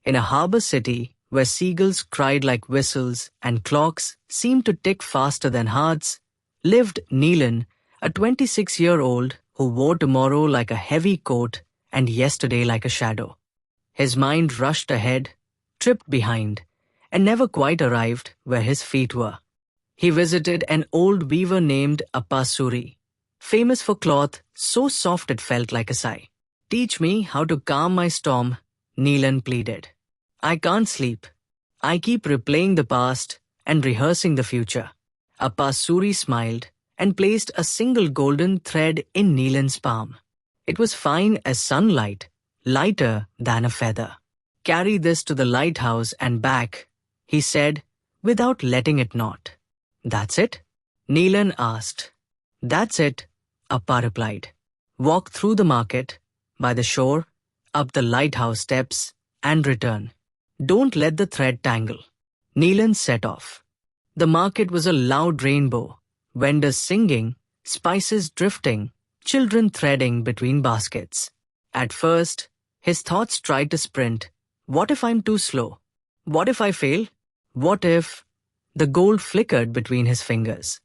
In a harbor city where seagulls cried like whistles and clocks seemed to tick faster than hearts, lived Nilan, a 26-year-old who wore tomorrow like a heavy coat and yesterday like a shadow. His mind rushed ahead, tripped behind, and never quite arrived where his feet were. He visited an old weaver named Appa Suri, famous for cloth so soft it felt like a sigh. "Teach me how to calm my storm," Nilan pleaded. "I can't sleep. I keep replaying the past and rehearsing the future." Appa Suri smiled and placed a single golden thread in Nilan's palm. It was fine as sunlight, lighter than a feather. "Carry this to the lighthouse and back," he said, without letting it knot. "That's it?" Nilan asked. "That's it," Appa replied. "Walk through the market, by the shore, up the lighthouse steps, and return. Don't let the thread tangle." Nilan set off. The market was a loud rainbow, vendors singing, spices drifting, children threading between baskets. At first, his thoughts tried to sprint. What if I'm too slow? What if I fail? What if... The gold flickered between his fingers.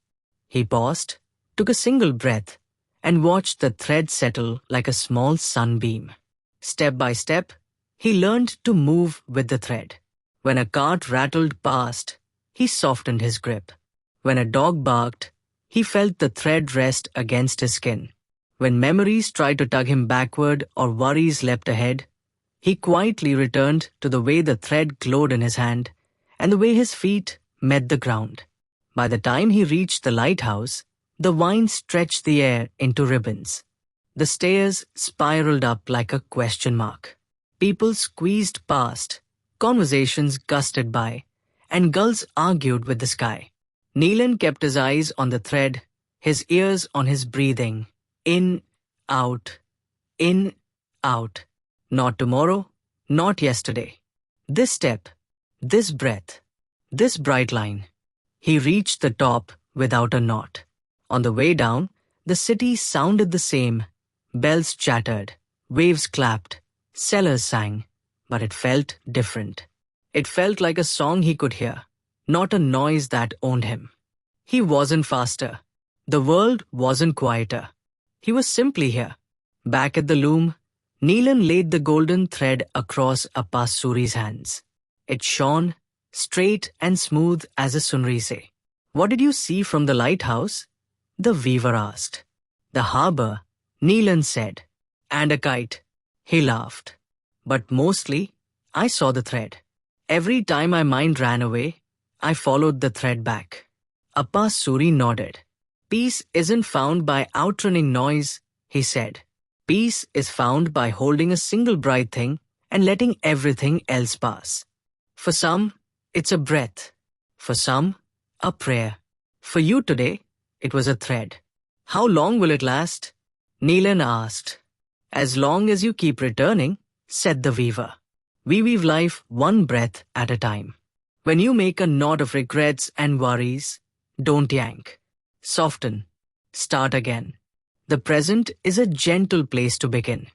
He paused, took a single breath, and watched the thread settle like a small sunbeam. Step by step, he learned to move with the thread. When a cart rattled past, he softened his grip. When a dog barked, he felt the thread rest against his skin. When memories tried to tug him backward or worries leapt ahead, he quietly returned to the way the thread glowed in his hand and the way his feet met the ground. By the time he reached the lighthouse, the vine stretched the air into ribbons. The stairs spiraled up like a question mark. People squeezed past, conversations gusted by, and gulls argued with the sky. Nilan kept his eyes on the thread, his ears on his breathing. In, out, in, out. Not tomorrow, not yesterday. This step, this breath, this bright line. He reached the top without a knot. On the way down, the city sounded the same. Bells chattered, waves clapped, sellers sang, but it felt different. It felt like a song he could hear, not a noise that owned him. He wasn't faster. The world wasn't quieter. He was simply here. Back at the loom, Nilan laid the golden thread across Appa Suri's hands. It shone, straight and smooth as a sunrise. "What did you see from the lighthouse?" the weaver asked. "The harbor," Nilan said. "And a kite." He laughed. "But mostly, I saw the thread. Every time my mind ran away, I followed the thread back." Appa Suri nodded. "Peace isn't found by outrunning noise," he said. "Peace is found by holding a single bright thing and letting everything else pass. For some, it's a breath. For some, a prayer. For you today, it was a thread." "How long will it last?" Nilan asked. "As long as you keep returning," said the weaver. "We weave life one breath at a time. When you make a knot of regrets and worries, don't yank. Soften. Start again. The present is a gentle place to begin."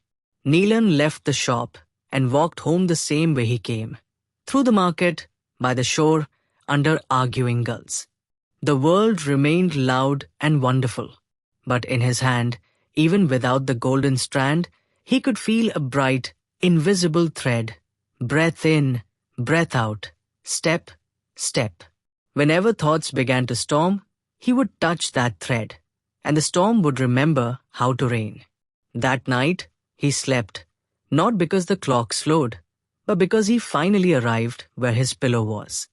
Nilan left the shop and walked home the same way he came. Through the market, by the shore, under arguing gulls. The world remained loud and wonderful. But in his hand, even without the golden strand, he could feel a bright, invisible thread. Breath in, breath out, step, step. Whenever thoughts began to storm, he would touch that thread, and the storm would remember how to rain. That night, he slept, not because the clock slowed, but because he finally arrived where his pillow was.